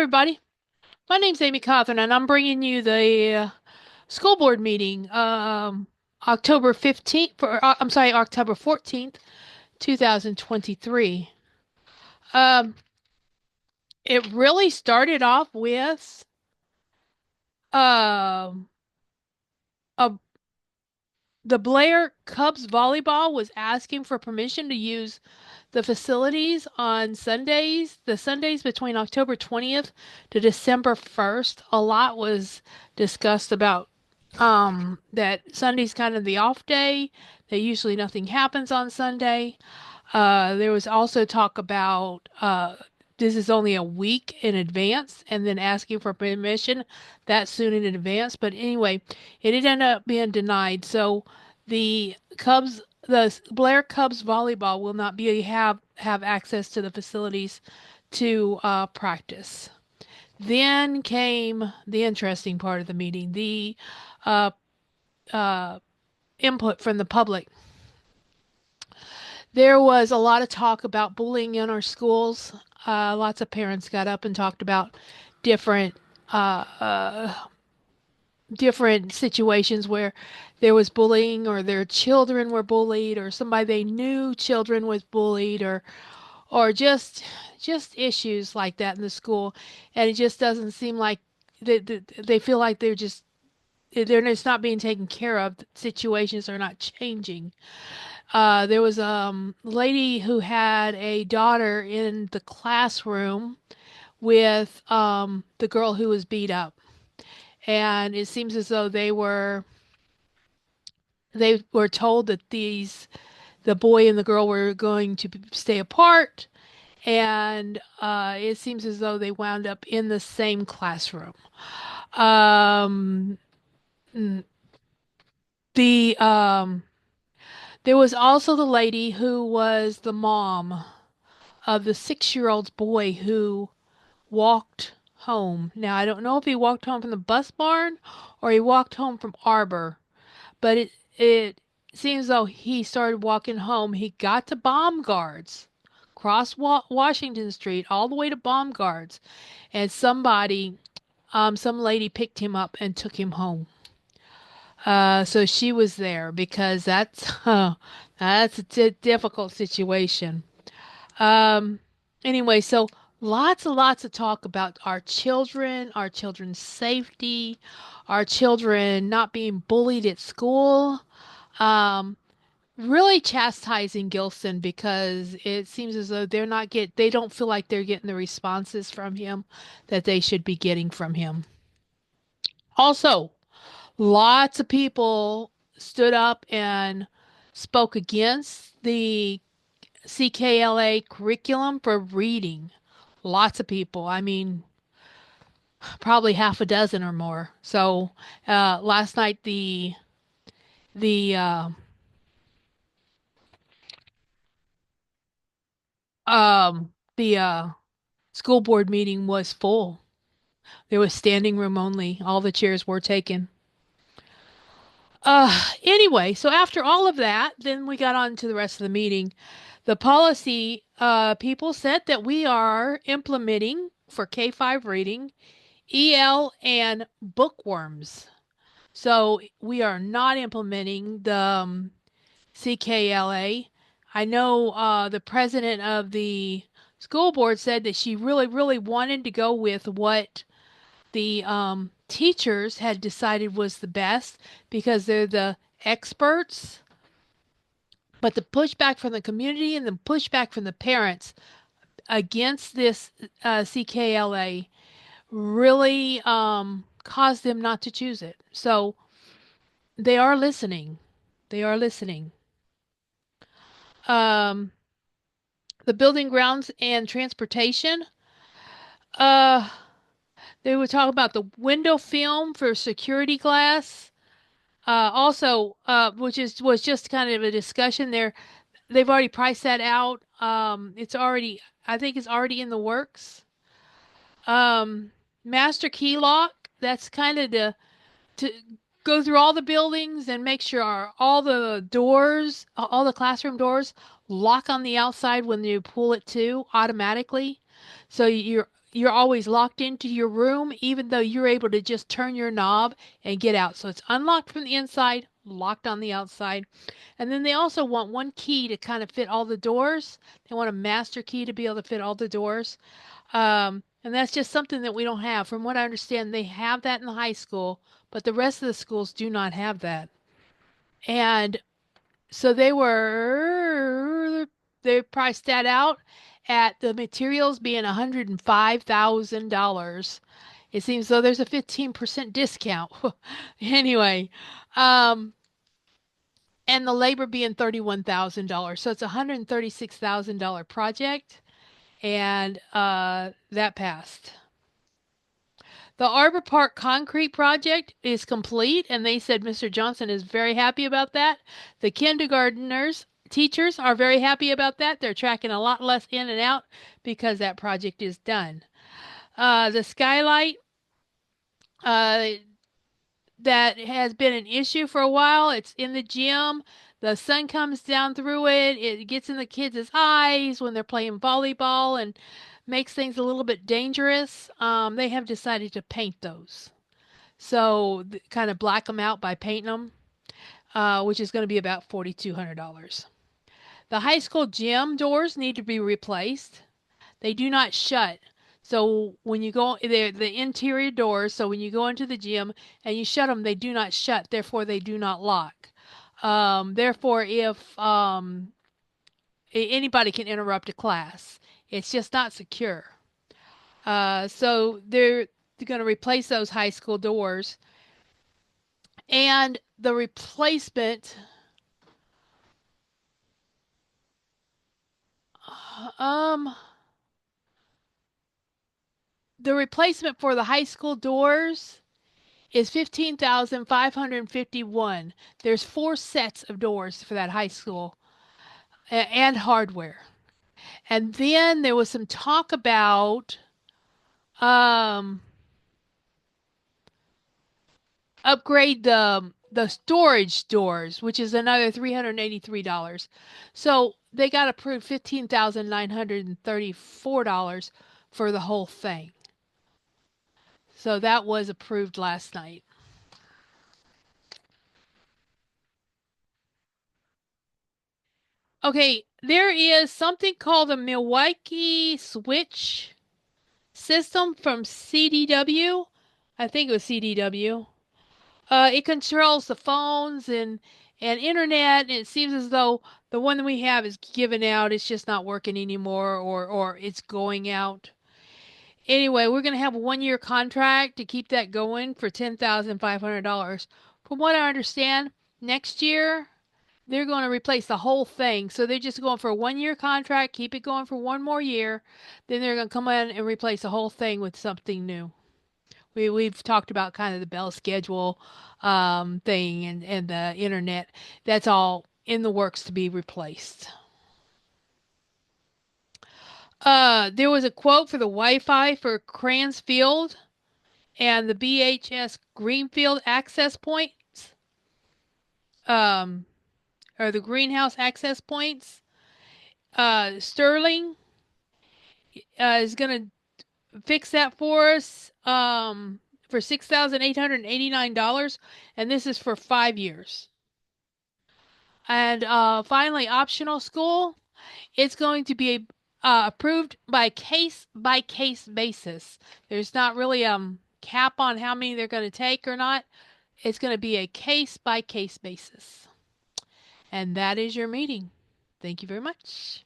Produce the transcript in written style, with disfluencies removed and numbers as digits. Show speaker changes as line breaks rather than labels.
everybody. My name's Amy Cawthon, and I'm bringing you the school board meeting, October 15th, October 14th, 2023. Um, it really started off with um a the Blair Cubs volleyball was asking for permission to use the facilities on Sundays, the Sundays between October 20th to December 1st. A lot was discussed about that Sunday's kind of the off day, that usually nothing happens on Sunday. There was also talk about this is only a week in advance and then asking for permission that soon in advance. But anyway, it did end up being denied. So the Cubs, the Blair Cubs volleyball will not be have access to the facilities to practice. Then came the interesting part of the meeting, the uh, uh, input from the public. There was a lot of talk about bullying in our schools. Lots of parents got up and talked about different uh, uh, different situations where there was bullying, or their children were bullied, or somebody they knew children was bullied, or just issues like that in the school. And it just doesn't seem like they feel like they're just not being taken care of. Situations are not changing. There was a lady who had a daughter in the classroom with the girl who was beat up, and it seems as though they were told that the boy and the girl were going to stay apart, and it seems as though they wound up in the same classroom. Um, the There was also the lady who was the mom of the 6-year-old boy who walked home. Now, I don't know if he walked home from the bus barn or he walked home from Arbor, but it seems though he started walking home. He got to Bomb Guards, crossed Washington Street all the way to Bomb Guards, and some lady picked him up and took him home. So she was there because that's a difficult situation. Um, anyway, so lots and lots of talk about our children's safety, our children not being bullied at school. Um, Really chastising Gilson because it seems as though they don't feel like they're getting the responses from him that they should be getting from him. Also, lots of people stood up and spoke against the CKLA curriculum for reading. Lots of people. I mean, probably half a dozen or more. So last night the the school board meeting was full. There was standing room only. All the chairs were taken. Anyway, so after all of that, then we got on to the rest of the meeting. The policy people said that we are implementing for K-5 reading EL and bookworms. So we are not implementing the CKLA. I know the president of the school board said that she really, really wanted to go with what the teachers had decided was the best because they're the experts. But the pushback from the community and the pushback from the parents against this CKLA really caused them not to choose it. So they are listening. They are listening. Um, the building grounds and transportation. Uh, they were talking about the window film for security glass. Also, which was just kind of a discussion there. They've already priced that out. I think it's already in the works. Um, Master key lock. That's kind of to go through all the buildings and make sure all the doors, all the classroom doors, lock on the outside when you pull it to automatically. So you're always locked into your room, even though you're able to just turn your knob and get out. So it's unlocked from the inside, locked on the outside. And then they also want one key to kind of fit all the doors. They want a master key to be able to fit all the doors. And that's just something that we don't have. From what I understand, they have that in the high school, but the rest of the schools do not have that. And so they priced that out at the materials being $105,000. It seems though there's a 15% discount. Anyway, um, and the labor being $31,000. So it's a $136,000 project, and that passed. The Arbor Park concrete project is complete, and they said Mr. Johnson is very happy about that. The kindergarteners, teachers are very happy about that. They're tracking a lot less in and out because that project is done. The skylight, uh, that has been an issue for a while. It's in the gym. The sun comes down through it. It gets in the kids' eyes when they're playing volleyball and makes things a little bit dangerous. They have decided to paint those. So kind of black them out by painting them, which is going to be about $4,200. The high school gym doors need to be replaced. They do not shut. So when you go, they're the interior doors. So when you go into the gym and you shut them, they do not shut. Therefore, they do not lock. Therefore, if anybody can interrupt a class, it's just not secure. So they're going to replace those high school doors, and um, the replacement for the high school doors is 15,551. There's four sets of doors for that high school and hardware. And then there was some talk about um, upgrade the storage doors, which is another $383. So they got approved $15,934 for the whole thing. So that was approved last night. Okay, there is something called a Milwaukee switch system from CDW. I think it was CDW. It controls the phones and internet, and it seems as though the one that we have is given out. It's just not working anymore, or it's going out. Anyway, we're going to have a 1 year contract to keep that going for $10,500. From what I understand, next year they're going to replace the whole thing. So they're just going for a 1 year contract, keep it going for one more year. Then they're going to come in and replace the whole thing with something new. We've talked about kind of the bell schedule thing and the internet. That's all in the works to be replaced. There was a quote for the Wi-Fi for Cransfield and the BHS Greenfield access points, um, or the greenhouse access points. Sterling is going to fix that for us for $6,889, and this is for 5 years. And finally, optional school. It's going to be approved by case basis. There's not really cap on how many they're going to take or not. It's going to be a case by case basis. And that is your meeting. Thank you very much.